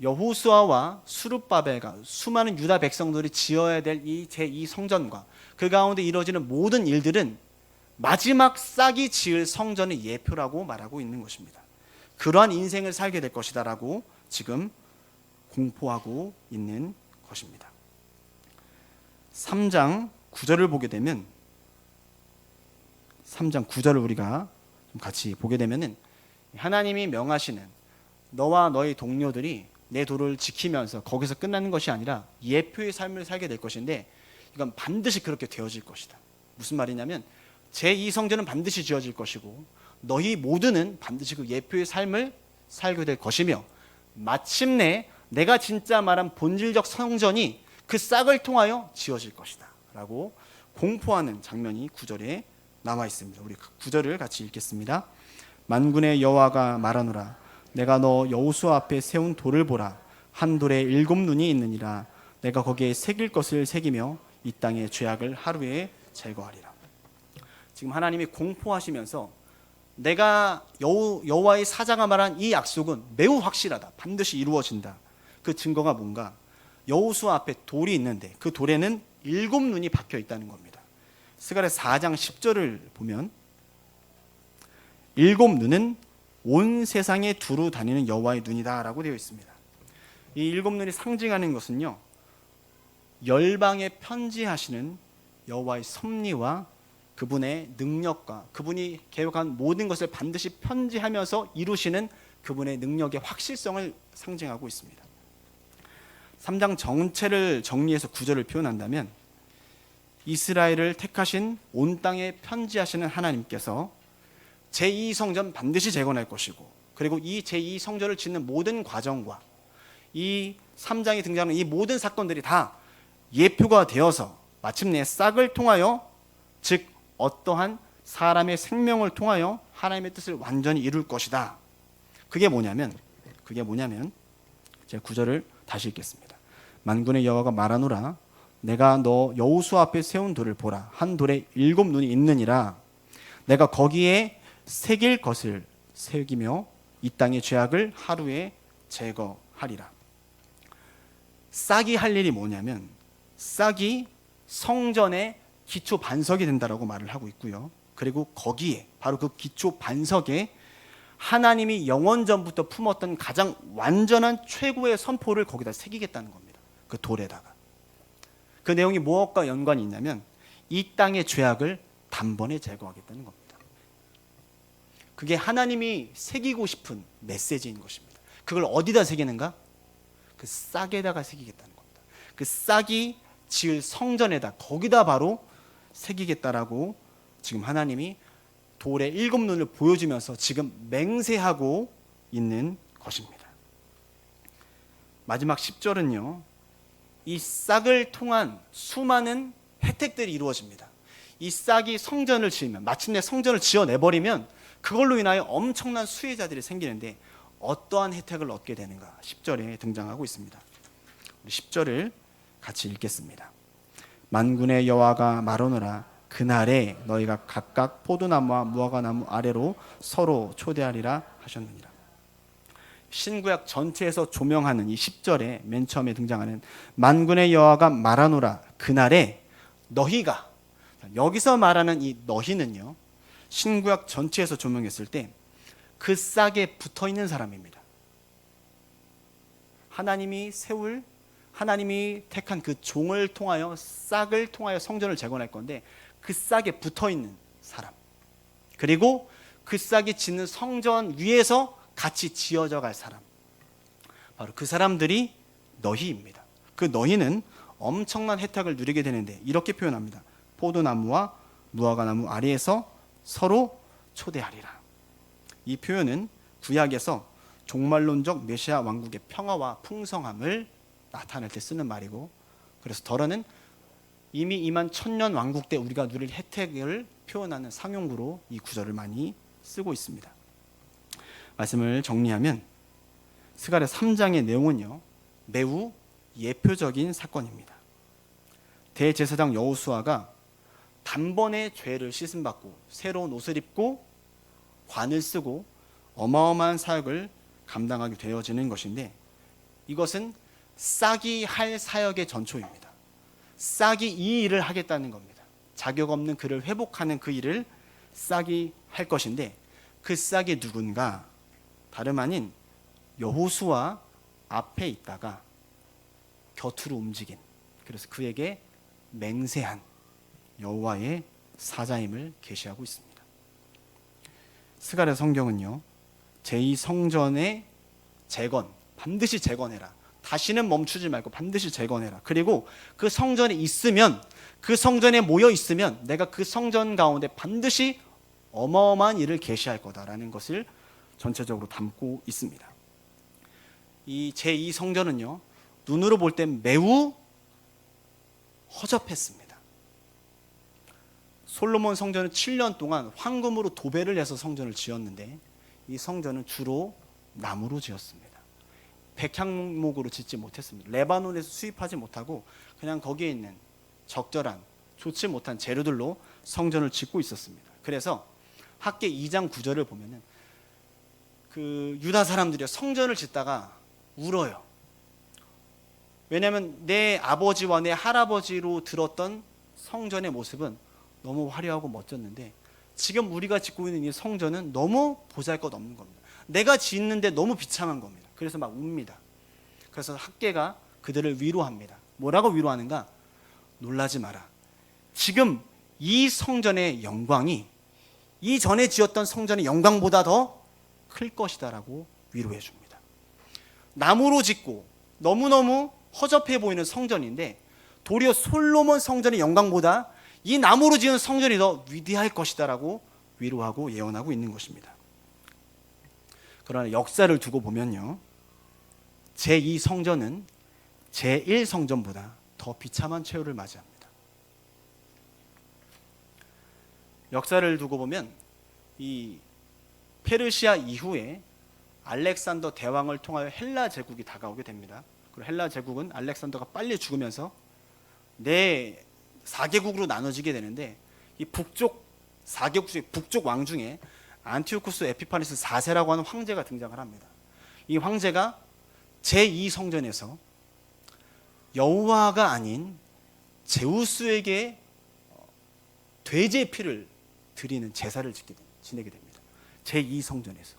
여호수아와 수룹바벨과 수많은 유다 백성들이 지어야 될 이 제2성전과 그 가운데 이루어지는 모든 일들은 마지막 싹이 지을 성전의 예표라고 말하고 있는 것입니다. 그러한 인생을 살게 될 것이다 라고 지금 공포하고 있는 것입니다. 3장 9절을 보게 되면, 3장 9절을 우리가 좀 같이 보게 되면은 하나님이 명하시는 너와 너의 동료들이 내 도를 지키면서 거기서 끝나는 것이 아니라 예표의 삶을 살게 될 것인데 이건 반드시 그렇게 되어질 것이다. 무슨 말이냐면 제2성전은 반드시 지어질 것이고 너희 모두는 반드시 그 예표의 삶을 살게 될 것이며 마침내 내가 진짜 말한 본질적 성전이 그 싹을 통하여 지어질 것이다 라고 공포하는 장면이 9절에 나와 있습니다. 우리 9절을 같이 읽겠습니다. 만군의 여호와가 말하노라, 내가 너 여호수아 앞에 세운 돌을 보라. 한 돌에 7눈이 있느니라. 내가 거기에 새길 것을 새기며 이 땅의 죄악을 하루에 제거하리라. 지금 하나님이 공포하시면서 내가 여호와의 사자가 말한 이 약속은 매우 확실하다. 반드시 이루어진다. 그 증거가 뭔가? 여호수아 앞에 돌이 있는데 그 돌에는 7눈이 박혀 있다는 겁니다. 스가랴 4장 10절을 보면 7눈은 온 세상에 두루 다니는 여호와의 눈이다 라고 되어 있습니다. 이 7눈이 상징하는 것은요, 열방에 편지하시는 여호와의 섭리와 그분의 능력과 그분이 계획한 모든 것을 반드시 편지하면서 이루시는 그분의 능력의 확실성을 상징하고 있습니다. 3장 전체를 정리해서 구절을 표현한다면 이스라엘을 택하신 온 땅에 편지하시는 하나님께서 제2성전 반드시 재건할 것이고, 그리고 이 제2성전을 짓는 모든 과정과 이 3장에 등장하는 이 모든 사건들이 다 예표가 되어서 마침내 싹을 통하여, 즉 어떠한 사람의 생명을 통하여 하나님의 뜻을 완전히 이룰 것이다. 그게 뭐냐면 제가 구절을 다시 읽겠습니다. 만군의 여호와가 말하노라, 내가 너 여호수아 앞에 세운 돌을 보라. 한 돌에 7눈이 있느니라. 내가 거기에 새길 것을 새기며 이 땅의 죄악을 하루에 제거하리라. 싹이 할 일이 뭐냐면, 싹이 성전의 기초 반석이 된다라고 말을 하고 있고요. 그리고 거기에 바로 그 기초 반석에 하나님이 영원전부터 품었던 가장 완전한 최고의 선포를 거기다 새기겠다는 겁니다. 그 돌에다가. 그 내용이 무엇과 연관이 있냐면 이 땅의 죄악을 단번에 제거하겠다는 겁니다. 그게 하나님이 새기고 싶은 메시지인 것입니다. 그걸 어디다 새기는가? 그 싹에다가 새기겠다는 겁니다. 그 싹이 지을 성전에다, 거기다 바로 새기겠다라고 지금 하나님이 돌의 7눈을 보여주면서 지금 맹세하고 있는 것입니다. 마지막 10절은요, 이 싹을 통한 수많은 혜택들이 이루어집니다. 이 싹이 성전을 지으면, 마침내 성전을 지어내버리면 그걸로 인하여 엄청난 수혜자들이 생기는데 어떠한 혜택을 얻게 되는가? 10절에 등장하고 있습니다. 우리 10절을 같이 읽겠습니다. 만군의 여호와가 말하노라, 그날에 너희가 각각 포도나무와 무화과나무 아래로 서로 초대하리라 하셨느니라. 신구약 전체에서 조명하는 이 10절에 맨 처음에 등장하는 만군의 여호와가 말하노라, 그날에 너희가, 여기서 말하는 이 너희는요, 신구약 전체에서 조명했을 때 그 싹에 붙어 있는 사람입니다. 하나님이 택한 그 종을 통하여, 싹을 통하여 성전을 재건할 건데 그 싹에 붙어 있는 사람, 그리고 그 싹이 짓는 성전 위에서 같이 지어져 갈 사람, 바로 그 사람들이 너희입니다. 그 너희는 엄청난 혜택을 누리게 되는데 이렇게 표현합니다. 포도나무와 무화과나무 아래에서 서로 초대하리라. 이 표현은 구약에서 종말론적 메시아 왕국의 평화와 풍성함을 나타낼 때 쓰는 말이고, 그래서 더러는 이미 임한 천년 왕국 때 우리가 누릴 혜택을 표현하는 상용구로 이 구절을 많이 쓰고 있습니다. 말씀을 정리하면 스가랴 3장의 내용은요, 매우 예표적인 사건입니다. 대제사장 여호수아가 단번에 죄를 씻음받고 새로운 옷을 입고 관을 쓰고 어마어마한 사역을 감당하게 되어지는 것인데, 이것은 싹이 할 사역의 전초입니다. 싹이 이 일을 하겠다는 겁니다. 자격 없는 그를 회복하는 그 일을 싹이 할 것인데, 그 싹이 누군가? 다름 아닌 여호수아 앞에 있다가 곁으로 움직인, 그래서 그에게 맹세한 여호와의 사자임을 계시하고 있습니다. 스가랴 성경은요, 제2성전의 재건, 반드시 재건해라, 다시는 멈추지 말고 반드시 재건해라, 그리고 그 성전에 있으면, 그 성전에 모여 있으면 내가 그 성전 가운데 반드시 어마어마한 일을 계시할 거다라는 것을 전체적으로 담고 있습니다. 이 제2성전은요, 눈으로 볼 때 매우 허접했습니다. 솔로몬 성전은 7년 동안 황금으로 도배를 해서 성전을 지었는데 이 성전은 주로 나무로 지었습니다. 백향목으로 짓지 못했습니다. 레바논에서 수입하지 못하고 그냥 거기에 있는 적절한, 좋지 못한 재료들로 성전을 짓고 있었습니다. 그래서 학계 2장 9절을 보면은 그 유다 사람들이 성전을 짓다가 울어요. 왜냐하면 내 아버지와 내 할아버지로 들었던 성전의 모습은 너무 화려하고 멋졌는데 지금 우리가 짓고 있는 이 성전은 너무 보잘것없는 겁니다. 내가 짓는데 너무 비참한 겁니다. 그래서 막 웁니다. 그래서 학계가 그들을 위로합니다. 뭐라고 위로하는가? 놀라지 마라. 지금 이 성전의 영광이 이전에 지었던 성전의 영광보다 더 클 것이다라고 위로해 줍니다. 나무로 짓고 너무너무 허접해 보이는 성전인데 도리어 솔로몬 성전의 영광보다 이 나무로 지은 성전이 더 위대할 것이다라고 위로하고 예언하고 있는 것입니다. 그러나 역사를 두고 보면요, 제2성전은 제1성전보다 더 비참한 최후를 맞이합니다. 역사를 두고 보면 이 페르시아 이후에 알렉산더 대왕을 통하여 헬라 제국이 다가오게 됩니다. 그리고 헬라 제국은 알렉산더가 빨리 죽으면서 네 4개국으로 나눠지게 되는데 이 북쪽 4개국 중에 북쪽 왕 중에 안티오쿠스 에피파네스 4세라고 하는 황제가 등장을 합니다. 이 황제가 제2성전에서 여호와가 아닌 제우스에게 돼지의 피를 드리는 제사를 지내게 됩니다. 제2성전에서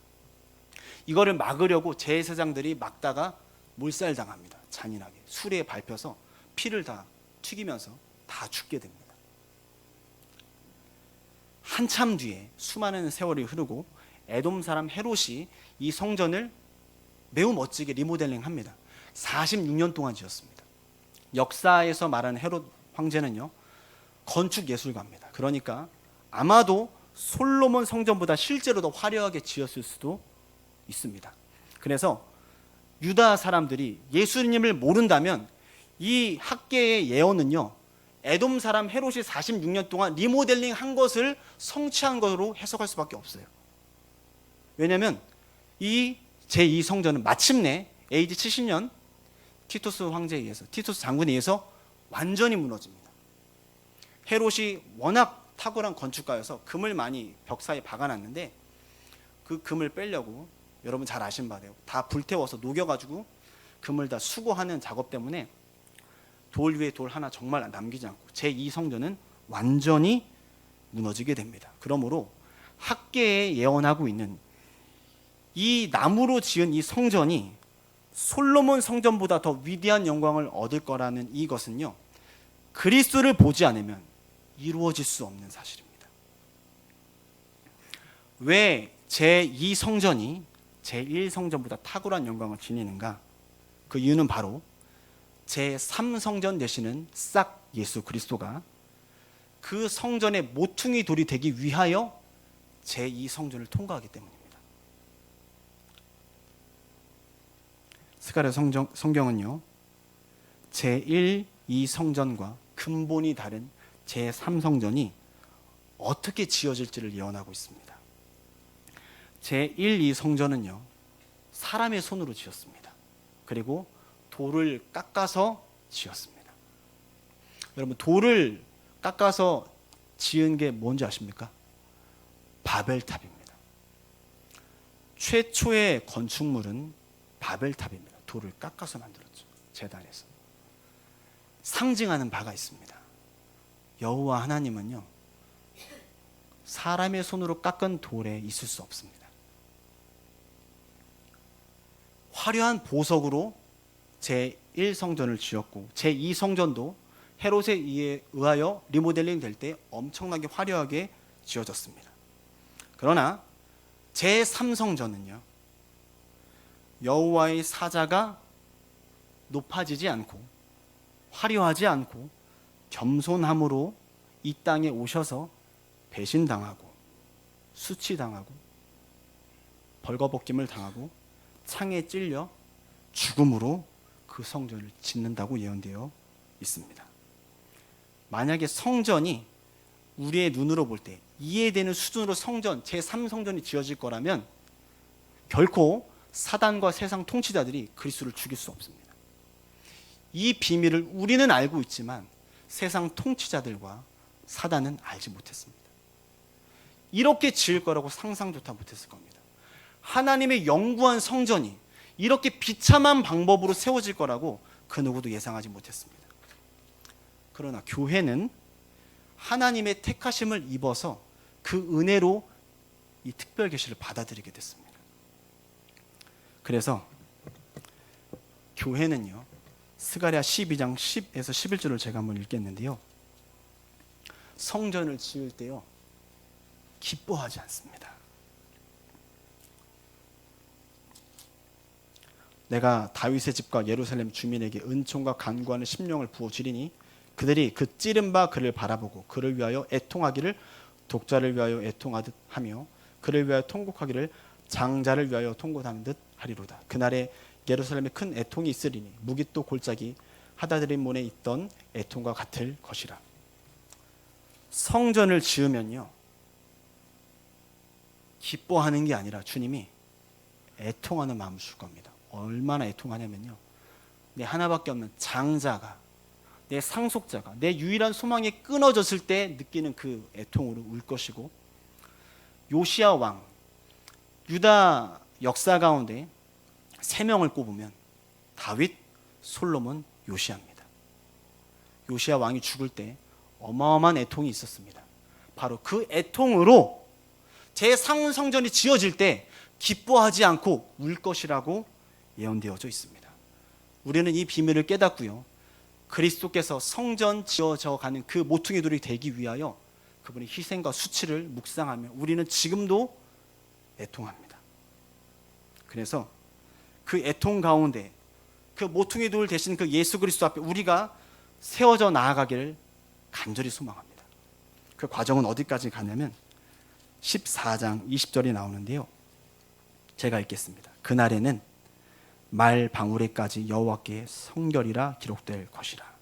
이거를 막으려고 제사장들이 막다가 몰살당합니다. 잔인하게 수레에 밟혀서 피를 다 튀기면서 다 죽게 됩니다. 한참 뒤에 수많은 세월이 흐르고 에돔 사람 헤롯이 이 성전을 매우 멋지게 리모델링합니다. 46년 동안 지었습니다. 역사에서 말하는 헤롯 황제는요, 건축 예술가입니다. 그러니까 아마도 솔로몬 성전보다 실제로 더 화려하게 지었을 수도 있습니다. 그래서 유다 사람들이 예수님을 모른다면 이 학계의 예언은요, 에돔 사람 헤롯이 46년 동안 리모델링 한 것을 성취한 것으로 해석할 수밖에 없어요. 왜냐하면 이 제2성전은 마침내 AD 70년 티토스 황제에 의해서, 티토스 장군에 의해서 완전히 무너집니다. 헤롯이 워낙 탁월한 건축가여서 금을 많이 벽 사이에 박아놨는데 그 금을 빼려고 여러분 잘 아신 바대요. 다 불태워서 녹여가지고 금을 다 수거하는 작업 때문에 돌 위에 돌 하나 정말 남기지 않고 제2성전은 완전히 무너지게 됩니다. 그러므로 학계에 예언하고 있는 이 나무로 지은 이 성전이 솔로몬 성전보다 더 위대한 영광을 얻을 거라는 이것은요, 그리스도를 보지 않으면 이루어질 수 없는 사실입니다. 왜 제2성전이 제1성전보다 탁월한 영광을 지니는가? 그 이유는 바로 제3성전 되시는 싹 예수 그리스도가 그 성전의 모퉁이 돌이 되기 위하여 제2성전을 통과하기 때문입니다. 스가랴 성경은요, 제1, 2성전과 근본이 다른 제3성전이 어떻게 지어질지를 예언하고 있습니다. 제1, 2성전은요, 사람의 손으로 지었습니다. 그리고 돌을 깎아서 지었습니다. 여러분, 돌을 깎아서 지은 게 뭔지 아십니까? 바벨탑입니다. 최초의 건축물은 바벨탑입니다. 돌을 깎아서 만들었죠. 제단에서. 상징하는 바가 있습니다. 여호와 하나님은요, 사람의 손으로 깎은 돌에 있을 수 없습니다. 화려한 보석으로 제1성전을 지었고 제2성전도 헤롯에 의하여 리모델링 될 때 엄청나게 화려하게 지어졌습니다. 그러나 제3성전은요, 여호와의 사자가 높아지지 않고 화려하지 않고 겸손함으로 이 땅에 오셔서 배신당하고 수치당하고 벌거벗김을 당하고 창에 찔려 죽음으로 그 성전을 짓는다고 예언되어 있습니다. 만약에 성전이 우리의 눈으로 볼 때 이해되는 수준으로 성전, 제3성전이 지어질 거라면 결코 사단과 세상 통치자들이 그리스도를 죽일 수 없습니다. 이 비밀을 우리는 알고 있지만 세상 통치자들과 사단은 알지 못했습니다. 이렇게 지을 거라고 상상조차 못했을 겁니다. 하나님의 영구한 성전이 이렇게 비참한 방법으로 세워질 거라고 그 누구도 예상하지 못했습니다. 그러나 교회는 하나님의 택하심을 입어서 그 은혜로 이 특별 계시를 받아들이게 됐습니다. 그래서 교회는요, 스가랴 12장 10에서 11절을 제가 한번 읽겠는데요, 성전을 지을 때요 기뻐하지 않습니다. 내가 다윗의 집과 예루살렘 주민에게 은총과 간구하는 심령을 부어주리니 그들이 그 찌른 바 그를 바라보고 그를 위하여 애통하기를 독자를 위하여 애통하듯 하며 그를 위하여 통곡하기를 장자를 위하여 통곡하는 듯 하리로다. 그날에 예루살렘에 큰 애통이 있으리니 무기또 골짜기 하다드림 문에 있던 애통과 같을 것이라. 성전을 지으면요 기뻐하는 게 아니라 주님이 애통하는 마음을 줄 겁니다. 얼마나 애통하냐면요, 내 하나밖에 없는 장자가, 내 상속자가, 내 유일한 소망이 끊어졌을 때 느끼는 그 애통으로 울 것이고, 요시야 왕, 유다 역사 가운데 3명을 꼽으면 다윗, 솔로몬, 요시야입니다. 요시야 왕이 죽을 때 어마어마한 애통이 있었습니다. 바로 그 애통으로 제3성전이 지어질 때 기뻐하지 않고 울 것이라고 예언되어져 있습니다. 우리는 이 비밀을 깨닫고요, 그리스도께서 성전 지어져 가는 그 모퉁이 돌이 되기 위하여 그분의 희생과 수치를 묵상하며 우리는 지금도 애통합니다. 그래서 그 애통 가운데 그 모퉁이 돌 대신 그 예수 그리스도 앞에 우리가 세워져 나아가기를 간절히 소망합니다. 그 과정은 어디까지 가냐면 14장 20절이 나오는데요, 제가 읽겠습니다. 그날에는 말 방울에까지 여호와께 성결이라 기록될 것이라.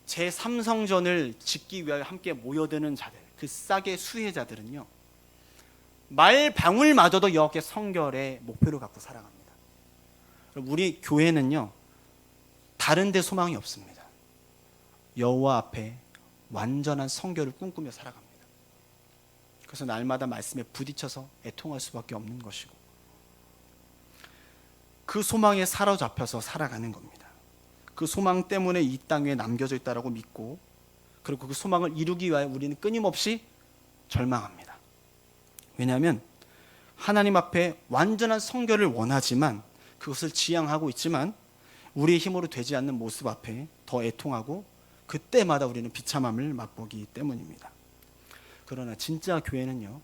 제3성전을 짓기 위하여 함께 모여드는 자들, 그 싹의 수혜자들은요 말 방울마저도 여호와께 성결의 목표를 갖고 살아갑니다. 우리 교회는요 다른 데 소망이 없습니다. 여호와 앞에 완전한 성결을 꿈꾸며 살아갑니다. 그래서 날마다 말씀에 부딪혀서 애통할 수밖에 없는 것이고, 그 소망에 사로잡혀서 살아가는 겁니다. 그 소망 때문에 이 땅 위에 남겨져 있다고 믿고, 그리고 그 소망을 이루기 위하여 우리는 끊임없이 절망합니다. 왜냐하면 하나님 앞에 완전한 성결을 원하지만, 그것을 지향하고 있지만 우리의 힘으로 되지 않는 모습 앞에 더 애통하고 그때마다 우리는 비참함을 맛보기 때문입니다. 그러나 진짜 교회는요,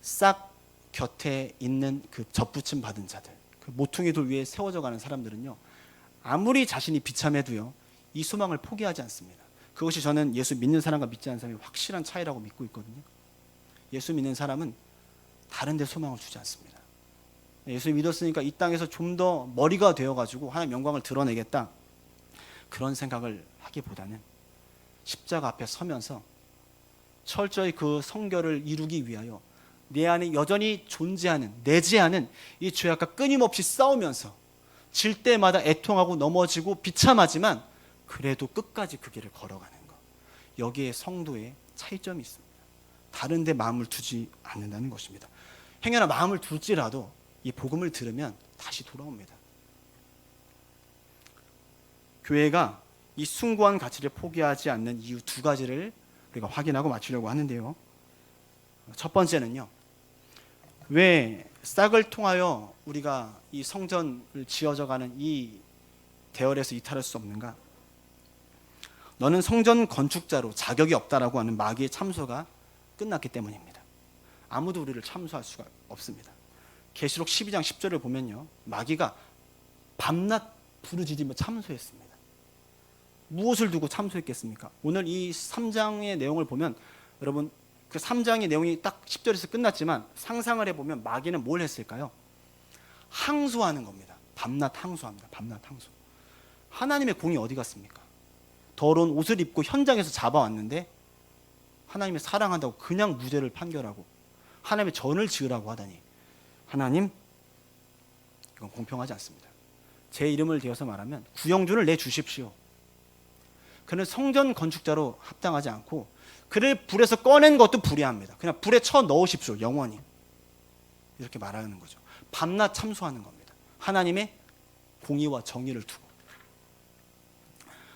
싹 곁에 있는 그 접붙임 받은 자들, 그 모퉁이 돌 위에 세워져 가는 사람들은요 아무리 자신이 비참해도요 이 소망을 포기하지 않습니다. 그것이 저는 예수 믿는 사람과 믿지 않는 사람의 확실한 차이라고 믿고 있거든요. 예수 믿는 사람은 다른 데 소망을 주지 않습니다. 예수 믿었으니까 이 땅에서 좀 더 머리가 되어가지고 하나님의 영광을 드러내겠다, 그런 생각을 하기보다는 십자가 앞에 서면서 철저히 그 성결을 이루기 위하여 내 안에 여전히 존재하는, 내재하는 이 죄악과 끊임없이 싸우면서 질 때마다 애통하고 넘어지고 비참하지만 그래도 끝까지 그 길을 걸어가는 것, 여기에 성도의 차이점이 있습니다. 다른 데 마음을 두지 않는다는 것입니다. 행여나 마음을 둘지라도 이 복음을 들으면 다시 돌아옵니다. 교회가 이 숭고한 가치를 포기하지 않는 이유 2가지를 우리가 확인하고 마치려고 하는데요, 첫 번째는요, 왜 싹을 통하여 우리가 이 성전을 지어져가는 이 대열에서 이탈할 수 없는가? 너는 성전 건축자로 자격이 없다라고 하는 마귀의 참소가 끝났기 때문입니다. 아무도 우리를 참소할 수가 없습니다. 계시록 12장 10절을 보면요, 마귀가 밤낮 부르짖으며 참소했습니다. 무엇을 두고 참소했겠습니까? 오늘 이 3장의 내용을 보면 여러분, 그 3장의 내용이 딱 10절에서 끝났지만 상상을 해보면 마귀는 뭘 했을까요? 항소하는 겁니다. 밤낮 항소합니다. 밤낮 항소. 하나님의 공이 어디 갔습니까? 더러운 옷을 입고 현장에서 잡아왔는데 하나님이 사랑한다고 그냥 무죄를 판결하고 하나님의 전을 지으라고 하다니, 하나님, 이건 공평하지 않습니다. 제 이름을 대어서 말하면 구영준을 내주십시오. 그는 성전 건축자로 합당하지 않고 그를 불에서 꺼낸 것도 불의합니다. 그냥 불에 쳐 넣으십시오. 영원히. 이렇게 말하는 거죠. 밤낮 참소하는 겁니다. 하나님의 공의와 정의를 두고.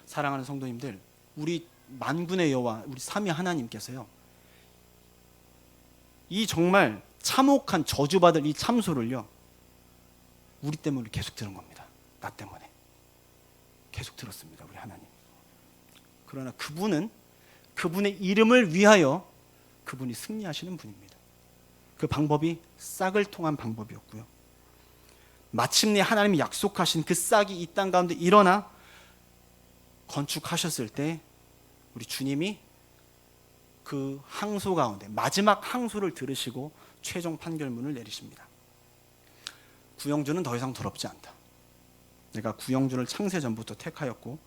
사랑하는 성도님들, 우리 만군의 여호와, 우리 삼위 하나님께서요, 이 정말 참혹한 저주받을 이 참소를요, 우리 때문에 계속 들은 겁니다. 나 때문에 계속 들었습니다. 우리 하나님. 그러나 그분은 그분의 이름을 위하여 그분이 승리하시는 분입니다. 그 방법이 싹을 통한 방법이었고요. 마침내 하나님이 약속하신 그 싹이 이 땅 가운데 일어나 건축하셨을 때 우리 주님이 그 항소 가운데 마지막 항소를 들으시고 최종 판결문을 내리십니다. 구영주는 더 이상 더럽지 않다. 내가 구영주를 창세 전부터 택하였고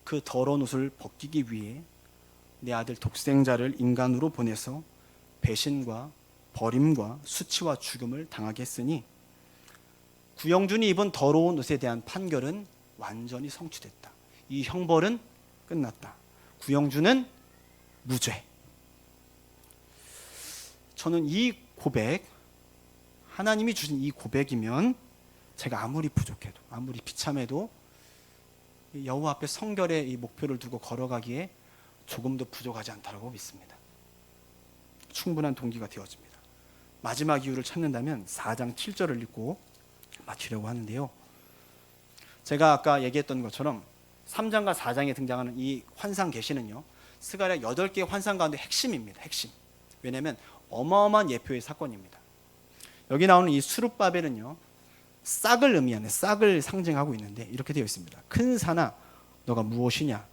그 더러운 옷을 벗기기 위해 내 아들 독생자를 인간으로 보내서 배신과 버림과 수치와 죽음을 당하게 했으니 구영준이 입은 더러운 옷에 대한 판결은 완전히 성취됐다. 이 형벌은 끝났다. 구영준은 무죄. 저는 이 고백, 하나님이 주신 이 고백이면 제가 아무리 부족해도, 아무리 비참해도 여호와 앞에 성결의 이 목표를 두고 걸어가기에 조금도 부족하지 않다고 믿습니다. 충분한 동기가 되어집니다. 마지막 이유를 찾는다면 4장 7절을 읽고 마치려고 하는데요. 제가 아까 얘기했던 것처럼 3장과 4장에 등장하는 이 환상 계시는요, 스가랴 8개의 환상 가운데 핵심입니다. 핵심. 왜냐하면 어마어마한 예표의 사건입니다. 여기 나오는 이 수룹바벨은요, 싹을 의미하는, 싹을 상징하고 있는데 이렇게 되어 있습니다. 큰 산아 너가 무엇이냐,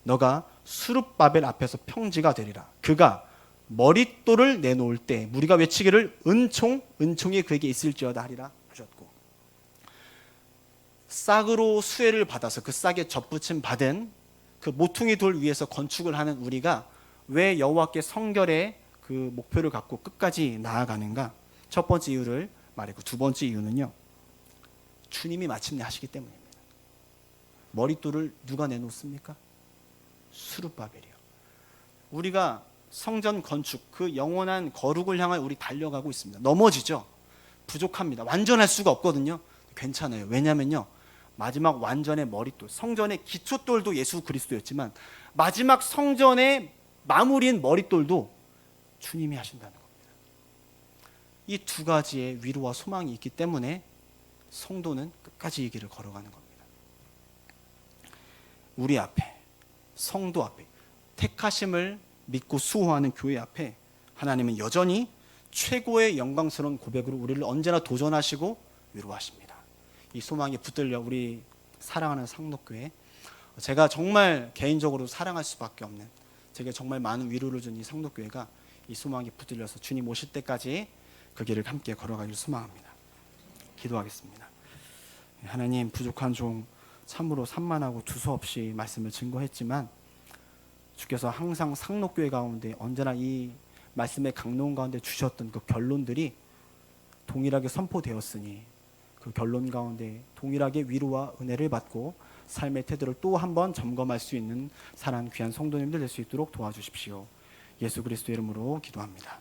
너가 수룹바벨 앞에서 평지가 되리라. 그가 머릿돌을 내놓을 때 무리가 외치기를 은총이 그에게 있을지어다 하리라 하셨고, 싹으로 수혜를 받아서 그 싹에 접붙임 받은 그 모퉁이 돌 위에서 건축을 하는 우리가 왜 여호와께 성결의 그 목표를 갖고 끝까지 나아가는가? 첫 번째 이유를 말했고, 두 번째 이유는요, 주님이 마침내 하시기 때문입니다. 머릿돌을 누가 내놓습니까? 수룹바벨이요. 우리가 성전 건축, 그 영원한 거룩을 향해 우리 달려가고 있습니다. 넘어지죠. 부족합니다. 완전할 수가 없거든요. 괜찮아요. 왜냐면요, 마지막 완전의 머릿돌, 성전의 기초돌도 예수 그리스도였지만 마지막 성전의 마무리인 머릿돌도 주님이 하신다는 겁니다. 이 두 가지의 위로와 소망이 있기 때문에 성도는 끝까지 이 길을 걸어가는 겁니다. 우리 앞에, 성도 앞에, 택하심을 믿고 수호하는 교회 앞에 하나님은 여전히 최고의 영광스러운 고백으로 우리를 언제나 도전하시고 위로하십니다. 이 소망이 붙들려 우리 사랑하는 상록교회, 제가 정말 개인적으로 사랑할 수밖에 없는, 제게 정말 많은 위로를 준 이 상록교회가 이 소망이 붙들려서 주님 오실 때까지 그 길을 함께 걸어가길 소망합니다. 기도하겠습니다. 하나님, 부족한 종 참으로 산만하고 두서없이 말씀을 증거했지만 주께서 항상 상록교회 가운데 언제나 이 말씀의 강론 가운데 주셨던 그 결론들이 동일하게 선포되었으니 그 결론 가운데 동일하게 위로와 은혜를 받고 삶의 태도를 또 한 번 점검할 수 있는 사랑하는 귀한 성도님들 될 수 있도록 도와주십시오. 예수 그리스도의 이름으로 기도합니다.